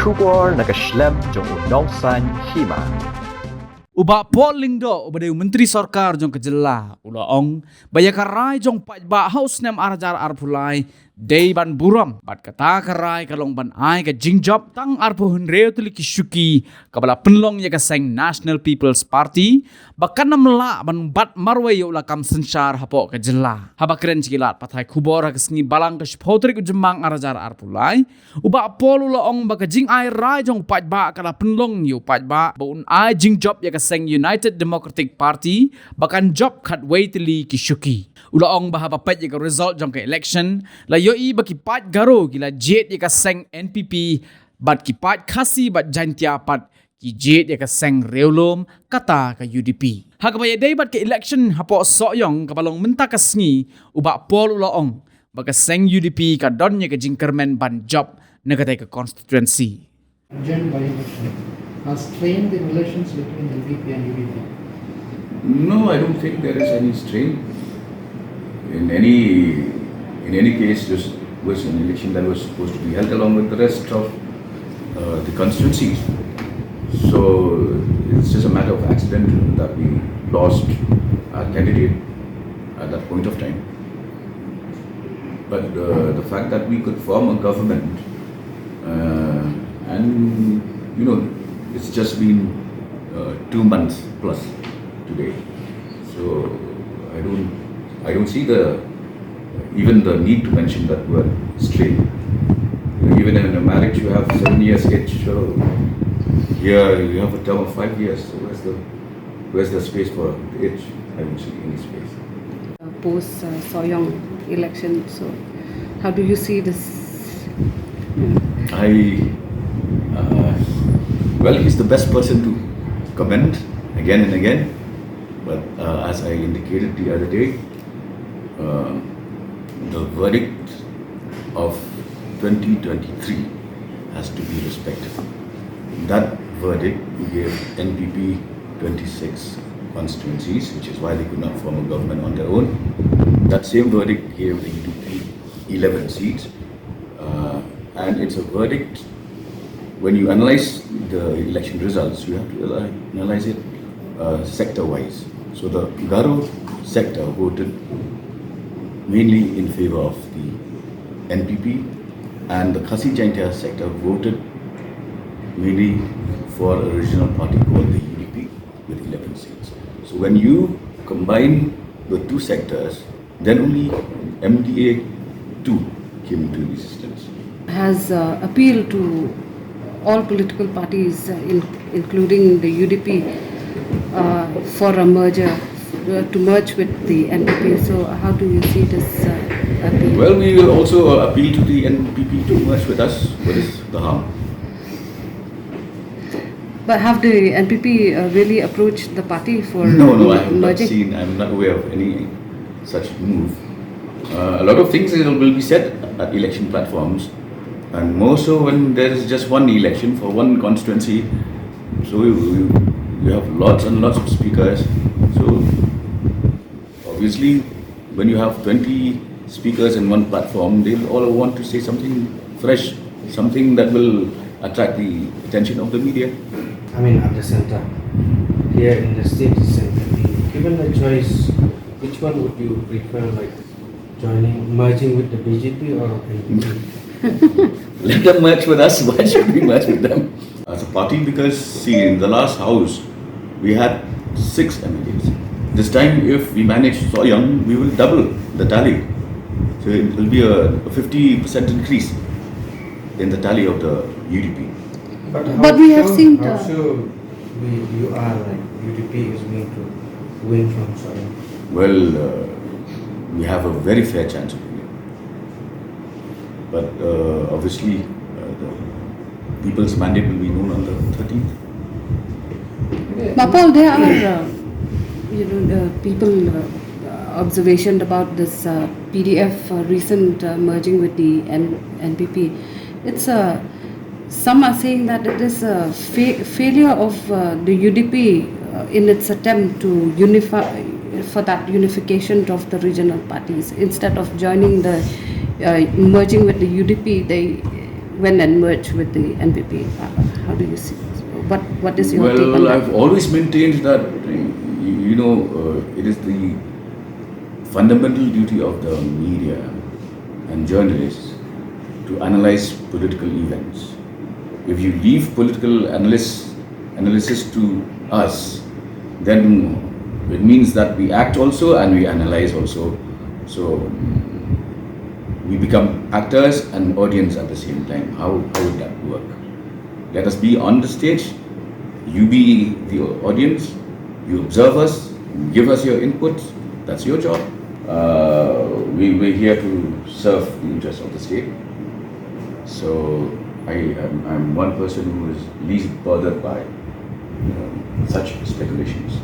Shubor nakaslem jong unongsan Hima. Uba po Lyngdoh ubade menteri sarkar jong kejela ulaong bayakarai jong pajba haus nem arajar arpulai day ban buram bat kata karai kalong ban ai ka jingjop tang arpu hunreu tuli kisuki kabala penlong ya ka seng National People's Party bakan namla ban bat marwe yo la kam sensar hapo kejela habakren cikilat pathai khubor ka sngi balang ka spotrik jemang arajar arpulai uba pol ulaong baka jing ai rai jong pajba kala penlong yo pajba bun ai jingjop ya ka seng United Democratic Party bakan job khat waitli kisuki ulaong bahaba pet ya ka result jong ka election la yoi baki pat Garo gila Jied ya ka seng NPP bat ki pat Khasi bat Jaiñtia pat ki Jied ya ka seng reulom kata ka UDP hakabaya day bat ka election hapo soyong kapalong menta ka sngi uba pol ulaong baka seng UDP ka don ya ka jingkermen ban job negatai ka constituency Gen by-election has strained the relations between LDP and UDP? No, I don't think there is any strain. In any case, this was an election that was supposed to be held along with the rest of the constituencies. So it's just a matter of accident that we lost our candidate at that point of time. But the fact that we could form a government and it's just been 2 months plus today. So I don't see even the need to mention that word strain. Even in a marriage you have 7 years each. So here you have a term of 5 years. So where's the space for age? I don't see any space. Post Soyong election. So how do you see this? Well, he's the best person to comment again and again. But as I indicated the other day, the verdict of 2023 has to be respected. That verdict gave NPP 26 constituencies, which is why they could not form a government on their own. That same verdict gave the UDP 11 seats. And it's a verdict. When you analyze the election results, you have to analyze it sector-wise. So the Garo sector voted mainly in favor of the NPP, and the Khasi Jaiñtia sector voted mainly for a regional party called the UDP with 11 seats. So when you combine the two sectors, then only MDA 2 came into existence. Has appealed to all political parties, including the UDP, for a merger, to merge with the NPP. So how do you see this appeal? Well, we will also appeal to the NPP to merge with us. What is the harm? But have the NPP really approached the party for No, I have not merging? seen. I'm not aware of any such move. A lot of things will be said at election platforms, and more so when there is just one election for one constituency. So you have lots and lots of speakers. So obviously, when you have 20 speakers in one platform, they'll all want to say something fresh, something that will attract the attention of the media. I mean, at the center, here in the state center, given the choice, which one would you prefer, like merging with the BJP or NPP? Let them merge with us. Why should we merge with them? As a party, because see, in the last house, we had 6 MLAs. This time, if we manage Soyong, we will double the tally. So it will be a 50% increase in the tally of the UDP. But we have seen How sure you are like UDP is going to win from Soyong? Well, we have a very fair chance of winning. But obviously, the people's mandate will be known on the 13th. Mapol, there are people observation about this PDF recent merging with the NPP. It's some are saying that it is a failure of the UDP in its attempt to unify for that unification of the regional parties. Instead of joining the merging with the UDP, they went and merged with the NPP. How do you see this? What is your take on Well, that? I've always maintained that, it is the fundamental duty of the media and journalists to analyze political events. If you leave political analysis to us, then it means that we act also and we analyze also. So we become actors and audience at the same time. How would that work? Let us be on the stage, you be the audience, you observe us, give us your input, that's your job. We're here to serve the interests of the state. So I'm one person who is least bothered by such speculations.